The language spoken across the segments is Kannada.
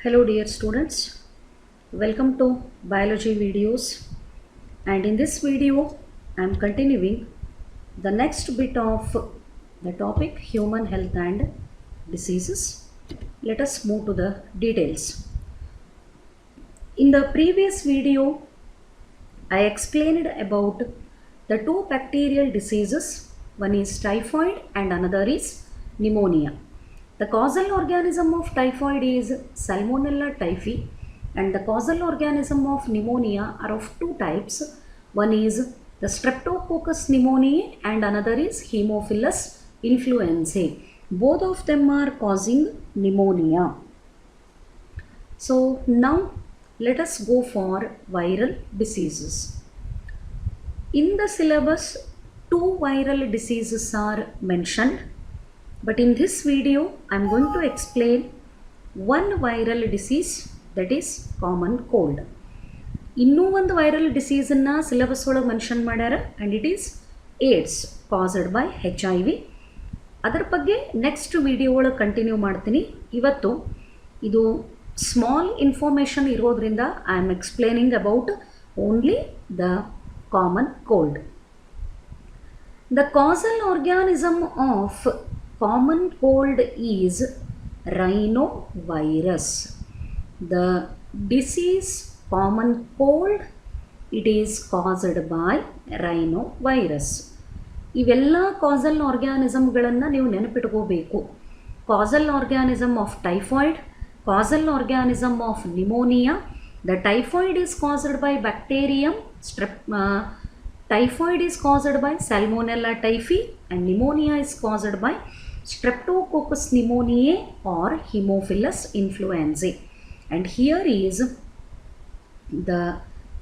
Hello dear students, welcome to biology videos, and in this video I am continuing the next bit of the topic human health and diseases. Let us move to the details. In the previous video I explained about the two bacterial diseases, one is typhoid and another is pneumonia. The causal organism of typhoid is Salmonella typhi and the causal organism of pneumonia are of two types. One is the Streptococcus pneumoniae and another is Haemophilus influenzae. Both of them are causing pneumonia. So now let us go for viral diseases. In the syllabus, two viral diseases are mentioned. But in this video, I am going to explain one viral disease, that is common cold. ಇನ್ನೂ ಒಂದು ವೈರಲ್ ಡಿಸೀಸನ್ನು ಸಿಲೆಬಸ್ ಒಳಗೆ ಮೆನ್ಷನ್ ಮಾಡ್ಯಾರ and it is AIDS caused by HIV. ಅದರ ಬಗ್ಗೆ ನೆಕ್ಸ್ಟ್ ವಿಡಿಯೋ ಒಳಗೆ ಕಂಟಿನ್ಯೂ ಮಾಡ್ತೀನಿ. ಇವತ್ತು ಇದು ಸ್ಮಾಲ್ ಇನ್ಫಾರ್ಮೇಷನ್ ಇರೋದ್ರಿಂದ I am explaining about only the common cold. The castle organism of common cold is rhinovirus. The disease common cold, it is caused by rhinovirus. ಇವೆಲ್ಲ ಕಾಸಲ್ ಆರ್ಗ್ಯಾನಿಸಮ್ಗಳನ್ನು ನೀವು ನೆನಪಿಟ್ಕೋಬೇಕು. Causal organism of typhoid, causal organism of pneumonia. The typhoid is caused by bacterium, typhoid is caused by Salmonella typhi and pneumonia is caused by Streptococcus pneumoniae or Haemophilus influenzae. And here is the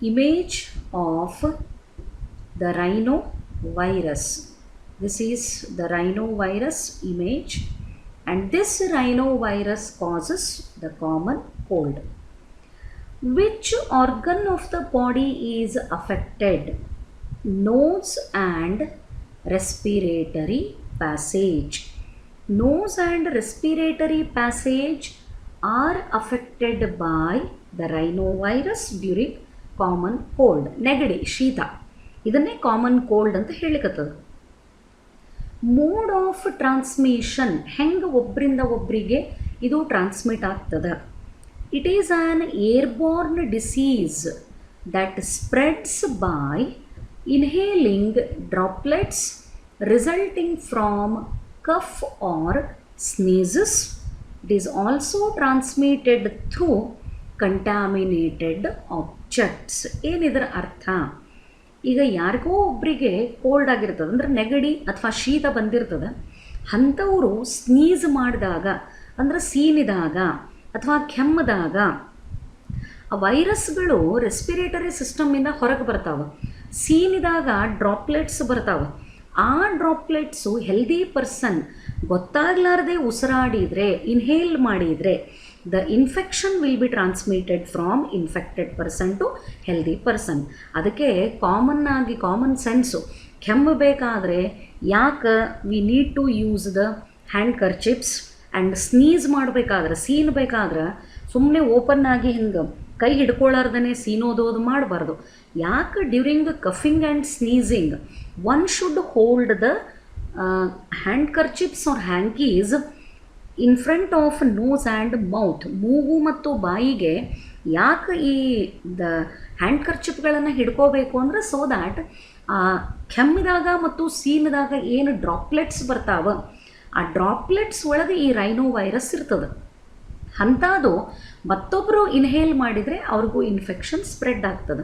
image of the rhinovirus. This is the rhinovirus image. And this rhinovirus causes the common cold. Which organ of the body is affected? Nose and respiratory passage. Nose and respiratory passage are affected by the rhinovirus during common cold. ನೆಗಡಿ, ಶೀತ, ಇದನ್ನೇ ಕಾಮನ್ ಕೋಲ್ಡ್ ಅಂತ ಹೇಳಿಕತ್ತದ. ಮೋಡ್ ಆಫ್ ಟ್ರಾನ್ಸ್ಮಿಷನ್, ಹೆಂಗೆ ಒಬ್ಬರಿಂದ ಒಬ್ಬರಿಗೆ ಇದು ಟ್ರಾನ್ಸ್ಮಿಟ್ ಆಗ್ತದೆ. It is on airborne disease that spreads by inhaling droplets resulting from cough or sneezes. It is also transmitted through contaminated objects. ಏನಿದರ ಅರ್ಥ? ಈಗ ಯಾರಿಗೋ ಒಬ್ಬರಿಗೆ ಕೋಲ್ಡ್ ಆಗಿರ್ತದೆ ಅಂದರೆ ನೆಗಡಿ ಅಥವಾ ಶೀತ ಬಂದಿರ್ತದೆ, ಅಂಥವರು ಸ್ನೀಸ್ ಮಾಡಿದಾಗ ಅಂದರೆ ಸೀನಿದಾಗ ಅಥವಾ ಕೆಮ್ಮದಾಗ ಆ ವೈರಸ್ಗಳು ರೆಸ್ಪಿರೇಟರಿ ಸಿಸ್ಟಮಿಂದ ಹೊರಗೆ ಬರ್ತಾವೆ. ಸೀನಿದಾಗ ಡ್ರಾಪ್ಲೆಟ್ಸ್ ಬರ್ತಾವೆ. ಆ ಡ್ರಾಪ್ಲೆಟ್ಸು ಹೆಲ್ದಿ ಪರ್ಸನ್ ಗೊತ್ತಾಗಲಾರ್ದೆ ಉಸಿರಾಡಿದರೆ, ಇನ್ಹೇಲ್ ಮಾಡಿದರೆ the infection will be transmitted from infected person to healthy person. ಅದಕ್ಕೆ ಕಾಮನ್ ಸೆನ್ಸು, ಕೆಮ್ಮಬೇಕಾದ್ರೆ ಯಾಕೆ we need to use the handkerchiefs and sneeze ಮಾಡಬೇಕಾದ್ರೆ, ಸೀನ್ಬೇಕಾದ್ರೆ ಸುಮ್ಮನೆ ಓಪನ್ ಆಗಿ ಹಿಂಗೆ ಕೈ ಹಿಡ್ಕೊಳ್ಳಾರ್ದೇ ಸೀನೋದೋದು ಮಾಡಬಾರ್ದು. ಯಾಕೆ during coughing and sneezing one should hold the handkerchiefs or hankies in front of nose and mouth. ಮೂಗು ಮತ್ತು ಬಾಯಿಗೆ ಯಾಕೆ ಈ ದ ಹ್ಯಾಂಡ್ ಕರ್ಚಿಪ್ಗಳನ್ನು ಹಿಡ್ಕೋಬೇಕು ಅಂದರೆ ಸೊ ದ್ಯಾಟ್ ಕೆಮ್ಮಿದಾಗ ಮತ್ತು ಸೀನಿದಾಗ ಏನು ಡ್ರಾಪ್ಲೆಟ್ಸ್ ಬರ್ತಾವೆ ಆ ಡ್ರಾಪ್ಲೆಟ್ಸ್ ಒಳಗೆ ಈ ರೈನೋವೈರಸ್ ಇರ್ತದೆ. ಅಂಥದ್ದು ಮತ್ತೊಬ್ಬರು ಇನ್ಹೇಲ್ ಮಾಡಿದರೆ ಅವ್ರಿಗೂ ಇನ್ಫೆಕ್ಷನ್ ಸ್ಪ್ರೆಡ್ ಆಗ್ತದೆ.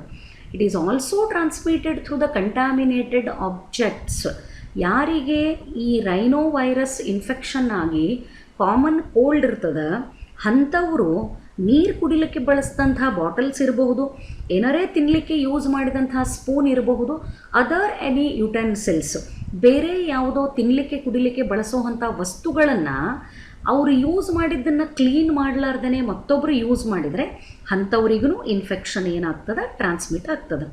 It is also transmitted through the contaminated objects. ಯಾರಿಗೆ ಈ ರೈನೋವೈರಸ್ ಇನ್ಫೆಕ್ಷನ್ ಆಗಿ ಕಾಮನ್ ಕೋಲ್ಡ್ ಇರ್ತದೆ ಅಂಥವರು ನೀರು ಕುಡಿಲಿಕ್ಕೆ ಬಳಸಿದಂಥ ಬಾಟಲ್ಸ್ ಇರಬಹುದು, ಏನಾರೇ ತಿನ್ನಲಿಕ್ಕೆ ಯೂಸ್ ಮಾಡಿದಂಥ ಸ್ಪೂನ್ ಇರಬಹುದು, ಅದರ್ ಎನಿ ಯುಟೆನ್ಸಿಲ್ಸ್, ಬೇರೆ ಯಾವುದೋ ತಿನ್ನಲಿಕ್ಕೆ ಕುಡಿಲಿಕ್ಕೆ ಬಳಸೋವಂಥ ವಸ್ತುಗಳನ್ನು ಅವರು ಯೂಸ್ ಮಾಡಿದ್ದನ್ನು ಕ್ಲೀನ್ ಮಾಡಲಾರ್ದೇ ಮತ್ತೊಬ್ಬರು ಯೂಸ್ ಮಾಡಿದರೆ ಅಂಥವ್ರಿಗೂ ಇನ್ಫೆಕ್ಷನ್ ಏನಾಗ್ತದೆ, ಟ್ರಾನ್ಸ್ಮಿಟ್ ಆಗ್ತದೆ.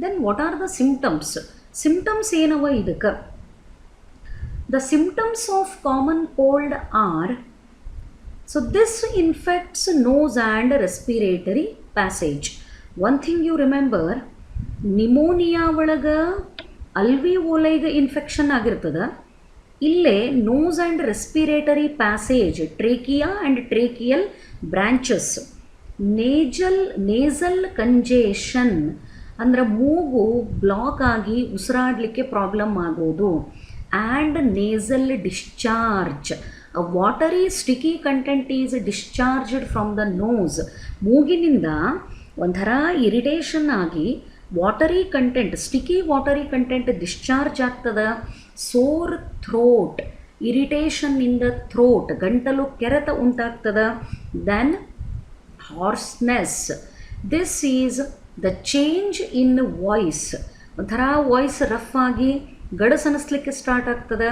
Then what are the symptoms? Symptoms ಏನವ ಇದಕ್ಕೆ? The symptoms of common cold are So this infects nose and respiratory passage. One thing you remember, pneumonia ಒಳಗೆ ಅಲ್ವಿಯೋಲೈಗೆ ಇನ್ಫೆಕ್ಷನ್ ಆಗಿರ್ತದೆ. ಇಲ್ಲೇ nose and respiratory passage, trachea and tracheal bronchus, nasal congestion ಅಂದ್ರೆ ಮೂಗು ಬ್ಲಾಕ್ ಆಗಿ ಉಸಿರಾಡಲಿಕ್ಕೆ ಪ್ರಾಬ್ಲಮ್ ಆಗೋದು. And nasal discharge, a watery sticky content is discharged from the nose. ಮೂಗಿನಿಂದ ಒಂಥರ ಇರಿಟೇಷನ್ ಆಗಿ watery content, sticky watery content discharge ಆಗ್ತದೆ. Sore throat, irritation in the throat, ಗಂಟಲು ಕೆರೆತ ಉಂಟಾಗ್ತದೆ. Then hoarseness, this is the change in voice, ಒಂಥರ ವಾಯ್ಸ್ ರಫ್ ಆಗಿ ಗಡಸನಿಸ್ಲಿಕ್ಕೆ ಸ್ಟಾರ್ಟ್ ಆಗ್ತದೆ.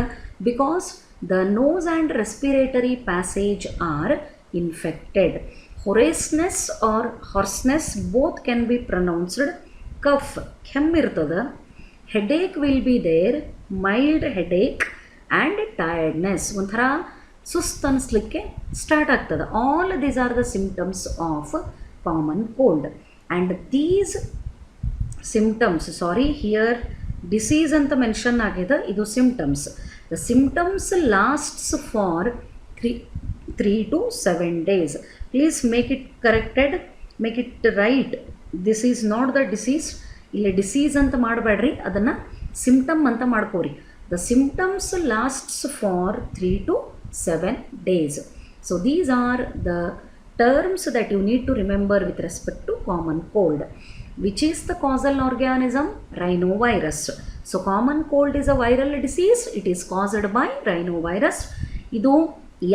Because the nose and respiratory passage are infected. Hoarseness or hoarseness both can be pronounced. Cough, ಕೆಮ್ಮಿರ್ತದೆ. Headache will be there, mild headache and tiredness, ಒಂಥರ ಸುಸ್ತು ಅನಿಸ್ಲಿಕ್ಕೆ ಸ್ಟಾರ್ಟ್ ಆಗ್ತದೆ. All these are the symptoms of common cold. And these symptoms, here disease ಅಂತ ಮೆನ್ಷನ್ ಆಗಿದೆ, ಇದು symptoms. The symptoms lasts for 3 to 7 days. Please make it corrected, make it right. This is not the disease. ಇಲ್ಲಿ ಡಿಸೀಸ್ ಅಂತ ಮಾಡಬೇಡ್ರಿ, ಅದನ್ನು ಸಿಂಪ್ಟಮ್ ಅಂತ ಮಾಡ್ಕೋರಿ. The symptoms lasts for 3 to 7 days. So these are the terms that you need to remember with respect to common cold. Which is the causal organism? Rhinovirus. So common cold is a viral disease. It is caused by rhinovirus. ಇದು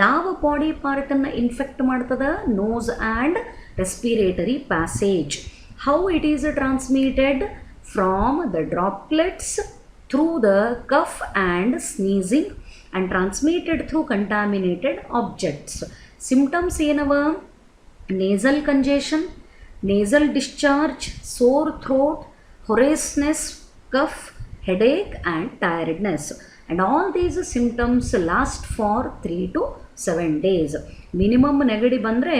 ಯಾವ ಬಾಡಿ ಪಾರ್ಟನ್ನು ಇನ್ಫೆಕ್ಟ್ ಮಾಡ್ತದೆ? Nose and respiratory passage. How it is transmitted? From the droplets through the cough and sneezing and transmitted through contaminated objects. Symptoms ಏನವ? Nasal congestion, nasal discharge, sore throat, hoarseness, cough, headache and tiredness. And all these symptoms last for 3 to 7 days. Minimum ನೆಗಡಿ ಬಂದರೆ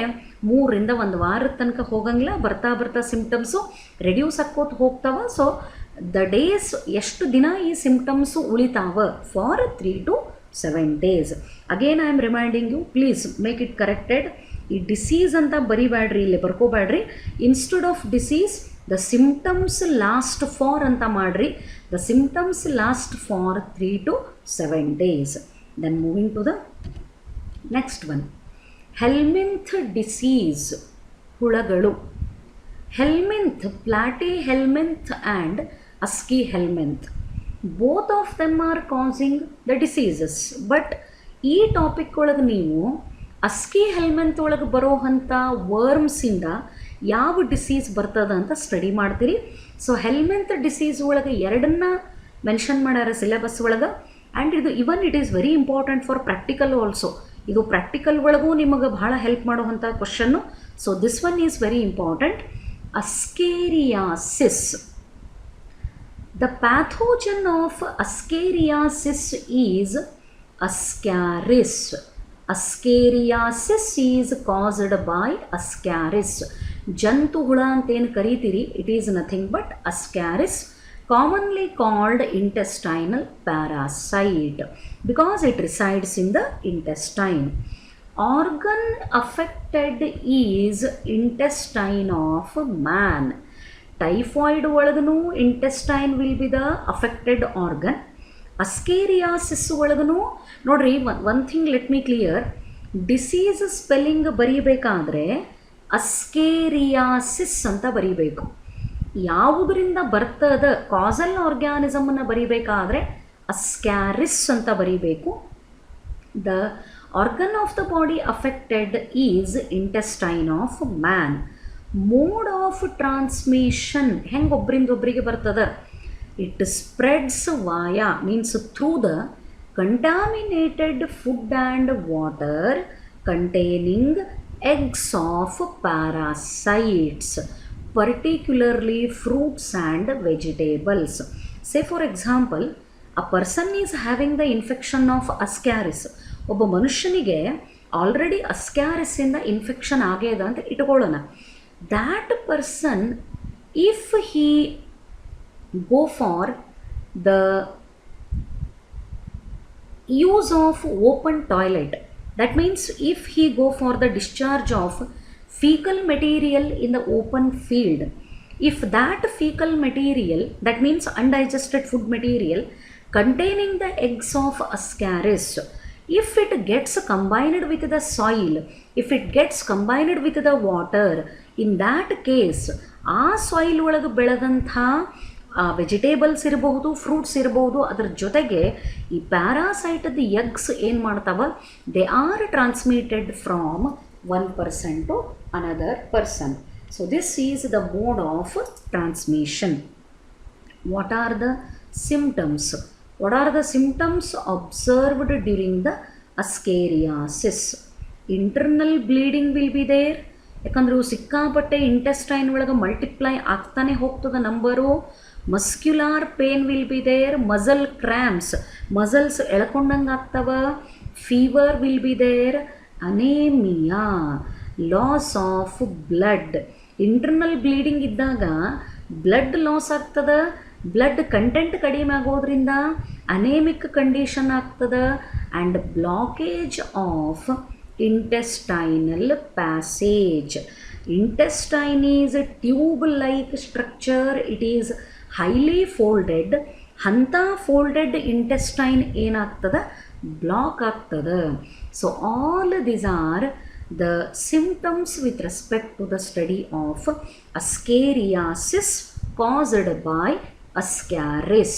3ರಿಂದ 1 ವಾರದ ತನಕ ಹೋಗಂಗಿಲ್ಲ. ಬರ್ತಾ ಬರ್ತಾ ಸಿಂಪ್ಟಮ್ಸು ರೆಡ್ಯೂಸ್ ಆಕ್ಕೋತ ಹೋಗ್ತಾವ. ಸೊ ದ ಡೇಸ್, ಎಷ್ಟು ದಿನ ಈ ಸಿಂಪ್ಟಮ್ಸು ಉಳಿತಾವ? For 3 to 7 days. Again I am reminding you, please make it corrected. ಈ ಡಿಸೀಸ್ ಅಂತ ಬರಿಬೇಡ್ರಿ, ಇಲ್ಲಿ ಬರ್ಕೋಬೇಡ್ರಿ. Instead of disease the symptoms last for ಅಂತ ಮಾಡ್ರಿ. The symptoms last for 3 to 7 days. Then moving to the next one, helminth disease, ಹುಳಗಳು. Helminth, platyhelminth and aschelminth, both of them are causing the diseases. But ಈ ಟಾಪಿಕ್ ಒಳಗೆ ನೀವು ಅಸ್ಕಿ ಹೆಲ್ಮೆಂತ್ ಒಳಗೆ ಬರೋ ಅಂಥ ವರ್ಮ್ಸಿಂದ ಯಾವ ಡಿಸೀಸ್ ಬರ್ತದೆ ಅಂತ ಸ್ಟಡಿ ಮಾಡ್ತೀರಿ. ಸೊ ಹೆಲ್ಮೆಂತ್ ಡಿಸೀಸ್ ಒಳಗೆ 2 ಮೆನ್ಷನ್ ಮಾಡ್ಯಾರ ಸಿಲೆಬಸ್ ಒಳಗೆ. ಆ್ಯಂಡ್ ಇದು even it is very important for practical also. ಇದು ಪ್ರಾಕ್ಟಿಕಲ್ ಒಳಗೂ ನಿಮಗೆ ಭಾಳ ಹೆಲ್ಪ್ ಮಾಡುವಂಥ question. So this one is very important. Ascariasis. The pathogen of ascariasis is ascaris. Ascariasis is caused by ascaris. ಜಂತು ಹುಳ ಅಂತೇನು ಕರೀತೀರಿ, it is nothing but ascaris, commonly called intestinal parasite because it resides in the intestine. Organ affected is intestine of man. Typhoid ಒಳಗನು intestine will be the affected organ. Ascariasis ಒಳಗೂ ನೋಡ್ರಿ, one thing let me clear. Disease spelling ಬರೀಬೇಕಾದ್ರೆ ಅಸ್ಕೇರಿಯಾಸಿಸ್ ಅಂತ ಬರೀಬೇಕು. ಯಾವುದರಿಂದ ಬರ್ತದ ಕಾಸಲ್ ಆರ್ಗ್ಯಾನಿಸಮನ್ನು ಬರೀಬೇಕಾದ್ರೆ ಅಸ್ಕ್ಯಾರಿಸ್ ಅಂತ ಬರೀಬೇಕು. The organ of the body affected is intestine of man. Mode of transmission ಹೆಂಗೆ ಒಬ್ಬರಿಂದ ಒಬ್ಬರಿಗೆ ಬರ್ತದ? It spreads via, means through the contaminated food and water containing eggs of parasites, particularly fruits and vegetables. Say for example, a person is having the infection of ascaris. ಒಬ್ಬ ಮನುಷ್ಯನಿಗೆ ಆಲ್ರೆಡಿ ಅಸ್ಕ್ಯಾರಿಸಿಂದ ಇನ್ಫೆಕ್ಷನ್ ಆಗ್ಯದ ಅಂತ ಇಟ್ಕೊಳ್ಳೋಣ. That person if Hi go for the use of open toilet, that means if he go for the discharge of fecal material in the open field, if that fecal material, that means undigested food material containing the eggs of ascaris, if it gets combined with the soil, if it gets combined with the water, in that case ಆ ಸಾಯಿಲ್ ಒಳಗೆ ಬೆಳೆದಂಥ ವೆಜಿಟೇಬಲ್ಸ್ ಇರಬಹುದು, ಫ್ರೂಟ್ಸ್ ಇರಬಹುದು, ಅದರ ಜೊತೆಗೆ ಈ ಪ್ಯಾರಾಸೈಟದ ಎಗ್ಸ್ ಏನು ಮಾಡ್ತಾವ, they are transmitted from one person to another person. So this is the mode of transmission. What are the symptoms? What are the symptoms observed during the ascariasis? Internal bleeding will be there, ಯಾಕಂದ್ರೆ ಇವು ಸಿಕ್ಕಾಪಟ್ಟೆ ಇಂಟೆಸ್ಟೈನ್ ಒಳಗೆ ಮಲ್ಟಿಪ್ಲೈ ಆಗ್ತಾನೆ ಹೋಗ್ತದೆ number. Muscular pain will be there, muscle cramps, muscles ಎಳ್ಕೊಂಡಂಗೆ ಆಗ್ತವ. Fever will be there, anaemia, loss of blood. Internal bleeding ಇದ್ದಾಗ ಬ್ಲಡ್ ಲಾಸ್ ಆಗ್ತದೆ, ಬ್ಲಡ್ ಕಂಟೆಂಟ್ ಕಡಿಮೆ ಆಗೋದ್ರಿಂದ ಅನೇಮಿಕ್ ಕಂಡೀಷನ್ ಆಗ್ತದೆ. And blockage of intestinal passage. Intestine is a tube-like structure. It is highly folded. ಅಂಥ ಫೋಲ್ಡೆಡ್ ಇಂಟೆಸ್ಟೈನ್ ಏನಾಗ್ತದೆ, ಬ್ಲಾಕ್ ಆಗ್ತದೆ. So all these are the symptoms with respect to the study of ascariasis caused by ascaris.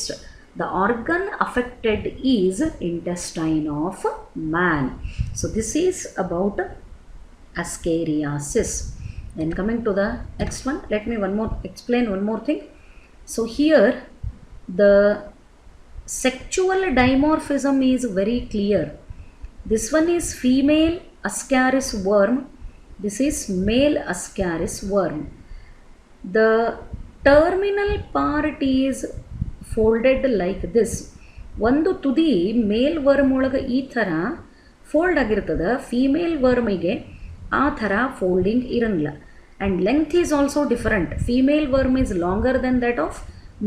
The organ affected is intestine of man. So this is about ascariasis. Then coming to the next one, let me explain one more thing. So here the sexual dimorphism is very clear. This one is female ascaris worm, this is male ascaris worm. The terminal part is folded like this. ಒಂದು ತುದಿ ಮೇಲ್ ವರ್ಮ್ ಒಳಗೆ ಈ ಥರ ಫೋಲ್ಡ್ ಆಗಿರ್ತದೆ, ಫೀಮೇಲ್ ವರ್ಮಿಗೆ ಆ ಥರ ಫೋಲ್ಡಿಂಗ್ ಇರಂಗಿಲ್ಲ. And length is also different. Female worm is longer than that of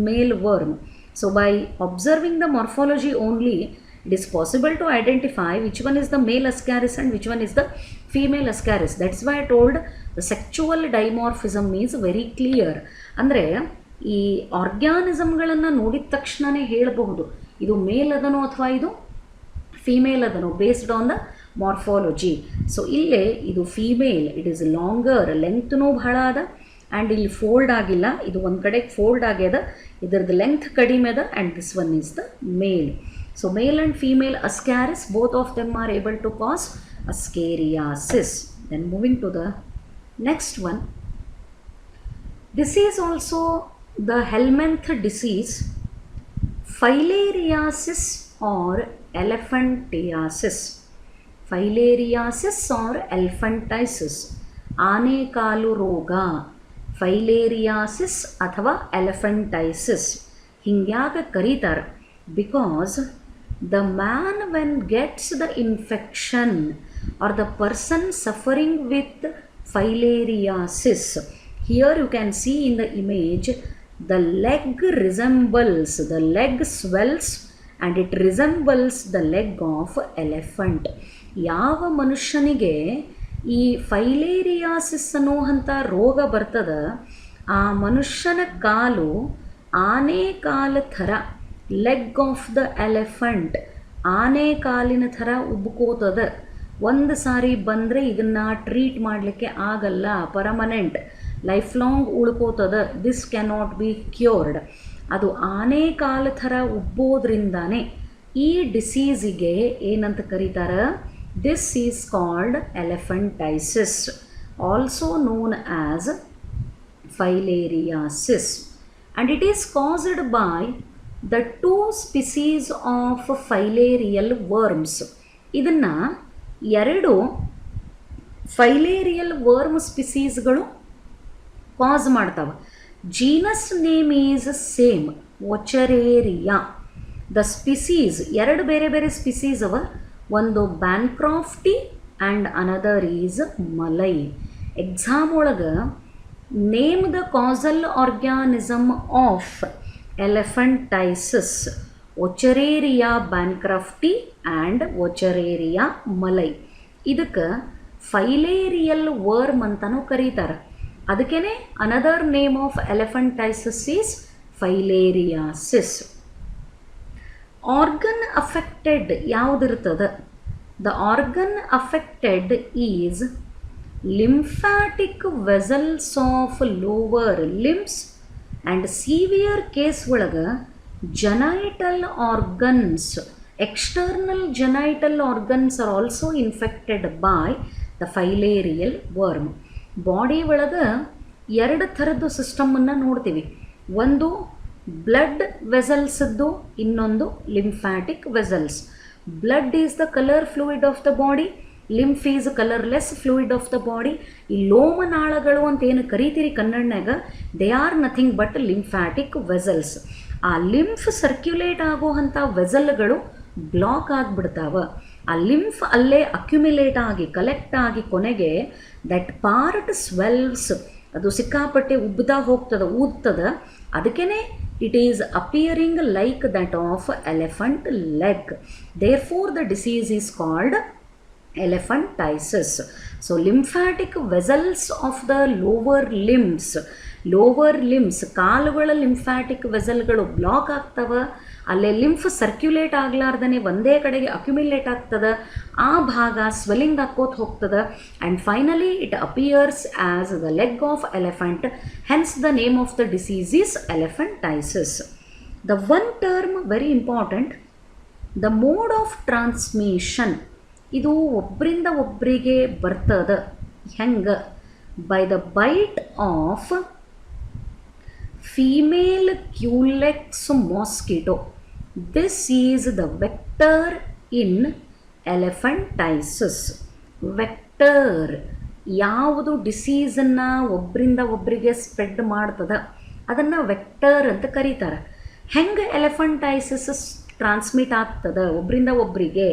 male worm. So by observing the morphology only it is possible to identify which one is the male ascaris and which one is the female ascaris. That's why I told the sexual dimorphism is very clear. ಅಂದರೆ ಈ ಆರ್ಗ್ಯಾನಿಸಮ್ಗಳನ್ನು ನೋಡಿದ ತಕ್ಷಣವೇ ಹೇಳಬಹುದು ಇದು ಮೇಲ್ ಅದನೋ ಅಥವಾ ಇದು ಫೀಮೇಲ್ ಅದನೋ, based on the morphology. So ಇಲ್ಲೇ ಇದು ಫೀಮೇಲ್, ಇಟ್ ಈಸ್ ಲಾಂಗರ್, ಲೆಂತ್ನೂ ಬಹಳ ಅದ, ಆ್ಯಂಡ್ ಇಲ್ಲಿ ಫೋಲ್ಡ್ ಆಗಿಲ್ಲ, ಇದು ಒಂದು ಕಡೆಗೆ ಫೋಲ್ಡ್ ಆಗ್ಯದ, ಇದರದ್ದು ಲೆಂತ್ ಕಡಿಮೆ ಅದ, and this one is the male. So male and female ascaris, both of them are able to cause ascariasis. Then moving to the next one. This is also the helminth disease, filariasis or elephantiasis. Filariasis or elephantiasis. ಆನೆ ಕಾಲು ರೋಗ, ಫೈಲೇರಿಯಾಸಿಸ್ ಅಥವಾ ಎಲೆಫೆಂಟೈಸಿಸ್ ಹಿಂಗ್ಯಾಕೆ ಕರೀತಾರೆ? Because the man when gets the infection or the person suffering with filariasis, here you can see in the image the leg resembles, the leg swells and it resembles the leg of elephant. ಯಾವ ಮನುಷ್ಯನಿಗೆ ಈ ಫೈಲೇರಿಯಾಸಿಸ್ ಅನ್ನುವಂಥ ರೋಗ ಬರ್ತದ, ಆ ಮನುಷ್ಯನ ಕಾಲು ಆನೆ ಕಾಲ ಥರ, ಲೆಗ್ ಆಫ್ ದ ಎಲೆಫೆಂಟ್, ಆನೆ ಕಾಲಿನ ಥರ ಉಬ್ಕೋತದ. ಒಂದು ಸಾರಿ ಬಂದರೆ ಇದನ್ನು ಟ್ರೀಟ್ ಮಾಡಲಿಕ್ಕೆ ಆಗಲ್ಲ, ಪರ್ಮನೆಂಟ್ ಲೈಫ್ ಲಾಂಗ್ ಉಳ್ಕೋತದ, ದಿಸ್ ಕ್ಯಾನಾಟ್ ಬಿ ಕ್ಯೂರ್ಡ್. ಅದು ಆನೆ ಕಾಲ ಥರ ಉಬ್ಬೋದ್ರಿಂದಾನೇ ಈ ಡಿಸೀಸಿಗೆ ಏನಂತ ಕರೀತಾರೆ? This is called elephantiasis, also known as filariasis. And it is caused by the two species of filarial worms. ಇದನ್ನು ಎರಡು ಫೈಲೇರಿಯಲ್ ವರ್ಮ್ ಸ್ಪಿಸೀಸ್ಗಳು ಕಾಸ್ ಮಾಡ್ತಾವೆ. Genus name is same, wuchereria. The species ಎರಡು ಬೇರೆ ಬೇರೆ ಸ್ಪಿಸೀಸ್ ಅವ, ಒಂದು ಬ್ಯಾನ್ಕ್ರಾಫ್ಟಿ and another is malai. Exam ಒಳಗೆ name the causal organism of elephantiasis, Wuchereria bancrofti and Wuchereria malai. ಇದಕ್ಕೆ ಫೈಲೇರಿಯಲ್ ವರ್ಮ್ ಅಂತಲೂ ಕರೀತಾರೆ. ಅದಕ್ಕೇ another name of elephantiasis is filariasis. Organ affected ಯಾವುದಿರ್ತದೆ? The organ affected is lymphatic vessels of lower limbs and severe case ಒಳಗೆ genital organs, external genital organs are also infected by the filarial worm. Body ಒಳಗೆ ಎರಡು ಥರದ್ದು ಸಿಸ್ಟಮನ್ನು ನೋಡ್ತೀವಿ. ಒಂದು ಬ್ಲಡ್ ವೆಸಲ್ಸದ್ದು, ಇನ್ನೊಂದು lymphatic vessels. Blood is the colour fluid of the body, lymph is colourless fluid of the body. ಈ ಲೋಮನಾಳಗಳು ಅಂತ ಏನು ಕರಿತೀರಿ ಕನ್ನಡನಾಗ, they are nothing but lymphatic vessels. ಆ ಲಿಂಫ್ ಸರ್ಕ್ಯುಲೇಟ್ ಆಗುವಂಥ ವೆಸಲ್ಗಳು ಬ್ಲಾಕ್ ಆಗಿಬಿಡ್ತಾವೆ. ಆ ಲಿಂಫ್ ಅಲ್ಲೇ ಅಕ್ಯುಮಿಲೇಟ್ ಆಗಿ ಕಲೆಕ್ಟ್ ಆಗಿ ಕೊನೆಗೆ ದಟ್ ಪಾರ್ಟ್ ಸ್ವೆಲ್ಸ್, ಅದು ಸಿಕ್ಕಾಪಟ್ಟೆ ಉಬ್ಬ್ತಾ ಹೋಗ್ತದೆ, ಊದ್ತದೆ. ಅದಕ್ಕೇ it is appearing like that of elephant leg. Therefore the disease is called elephantiasis. So lymphatic vessels of the lower limbs, ಕಾಲುಗಳ ಲಿಂಫ್ಯಾಟಿಕ್ ವೆಸಲ್ಗಳು ಬ್ಲಾಕ್ ಆಗ್ತವೆ. ಅಲ್ಲೇ ಲಿಂಫ್ ಸರ್ಕ್ಯುಲೇಟ್ ಆಗಲಾರ್ದೇ ಒಂದೇ ಕಡೆಗೆ ಅಕ್ಯುಮಿಲೇಟ್ ಆಗ್ತದೆ. ಆ ಭಾಗ ಸ್ವೆಲ್ಲಿಂಗ್ ಹಾಕೋತ ಹೋಗ್ತದೆ. And finally it appears as the leg of elephant. Hence the name of the disease is elephantiasis. The one term very important, the mode of transmission. ಇದು ಒಬ್ಬರಿಂದ ಒಬ್ಬರಿಗೆ ಬರ್ತದೆ. ಹೆಂಗೆ? By the bite of female culex mosquito. This is the vector in elephantiasis. Vector ಯಾವುದು ಡಿಸೀಸನ್ನು ಒಬ್ಬರಿಂದ ಒಬ್ಬರಿಗೆ ಸ್ಪ್ರೆಡ್ ಮಾಡ್ತದೆ ಅದನ್ನು ವೆಕ್ಟರ್ ಅಂತ ಕರೀತಾರೆ. ಹೆಂಗೆ ಎಲೆಫಂಟೈಸಿಸ್ ಟ್ರಾನ್ಸ್ಮಿಟ್ ಆಗ್ತದೆ ಒಬ್ಬರಿಂದ ಒಬ್ಬರಿಗೆ?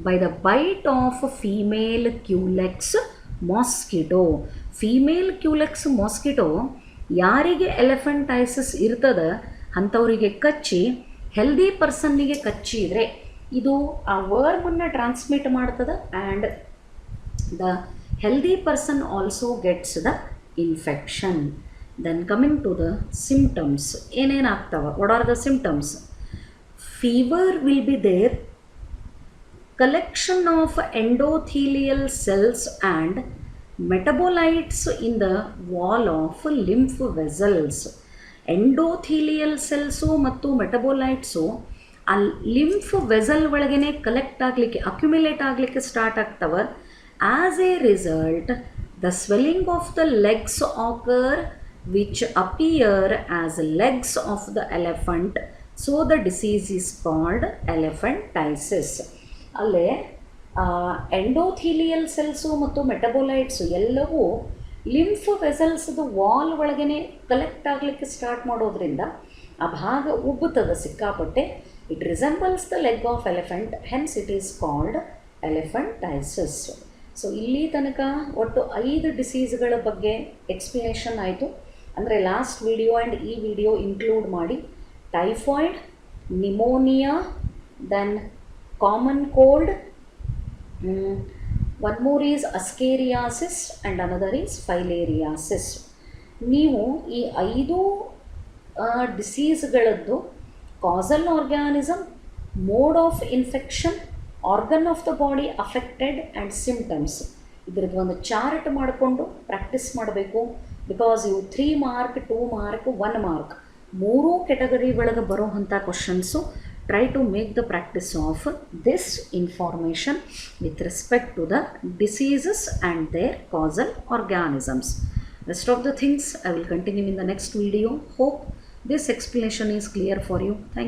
By the bite of female culex mosquito. Female culex mosquito ಯಾರಿಗೆ ಎಲೆಫಂಟೈಸಿಸ್ ಇರ್ತದೆ ಅಂಥವರಿಗೆ ಕಚ್ಚಿ, ಹೆಲ್ದಿ ಪರ್ಸನ್ನಿಗೆ ಕಚ್ಚಿದರೆ ಇದು ಆ ವರ್ಮನ್ನು ಟ್ರಾನ್ಸ್ಮಿಟ್ ಮಾಡ್ತದೆ. And the healthy person also gets the infection. Then coming to the symptoms, ಏನೇನಾಗ್ತವೆ? What are the symptoms? Fever will be there, collection of endothelial cells and metabolites in the wall of lymph vessels. Endothelial cells ಮತ್ತು ಮೆಟಬೋಲೈಟ್ಸು ಆ ಲಿಂಫ್ ವೆಸಲ್ ಒಳಗೇ ಕಲೆಕ್ಟ್ ಆಗಲಿಕ್ಕೆ, ಅಕ್ಯುಮಿಲೇಟ್ ಆಗಲಿಕ್ಕೆ ಸ್ಟಾರ್ಟ್ ಆಗ್ತವೆ. As a result the swelling of the legs occur which appear as legs of the elephant. So the disease is called elephantiasis. ಅಲ್ಲೇ ಎಂಡೋಥೀಲಿಯಲ್ ಸೆಲ್ಸು ಮತ್ತು ಮೆಟಬೋಲೈಟ್ಸು ಎಲ್ಲವೂ ಲಿಂಫ್ ವೆಸಲ್ಸ್ದು ವಾಲ್ ಒಳಗೇ ಕಲೆಕ್ಟ್ ಆಗಲಿಕ್ಕೆ ಸ್ಟಾರ್ಟ್ ಮಾಡೋದ್ರಿಂದ ಆ ಭಾಗ ಉಬ್ಬುತ್ತದೆ ಸಿಕ್ಕಾಪಟ್ಟೆ. It resembles the leg of elephant, hence it is called elephantiasis. So ಇಲ್ಲಿ ತನಕ ಒಟ್ಟು 5 ಡಿಸೀಸ್ಗಳ ಬಗ್ಗೆ ಎಕ್ಸ್ಪ್ಲನೇಷನ್ ಆಯಿತು. ಅಂದರೆ ಲಾಸ್ಟ್ ವಿಡಿಯೋ ಆ್ಯಂಡ್ ಈ ವಿಡಿಯೋ ಇನ್ಕ್ಲೂಡ್ ಮಾಡಿ typhoid, pneumonia, then common cold, one more is ascariasis and another is filariasis. ನೀವು ಈ 5 ಡಿಸೀಸ್ಗಳದ್ದು causal organism, mode of infection, organ of the body affected and symptoms ಇದ್ರದ್ದು ಒಂದು ಚಾರ್ಟ್ ಮಾಡಿಕೊಂಡು ಪ್ರಾಕ್ಟೀಸ್ ಮಾಡಬೇಕು. ಬಿಕಾಸ್ ಇವು 3 ಮಾರ್ಕ್, 2 ಮಾರ್ಕ್, 1 ಮಾರ್ಕ್ 3 ಕೆಟಗರಿ ಒಳಗೆ ಬರೋವಂಥ questions. Try to make the practice of this information with respect to the diseases and their causal organisms. Rest of the things I will continue in the next video. Hope this explanation is clear for you. Thank you.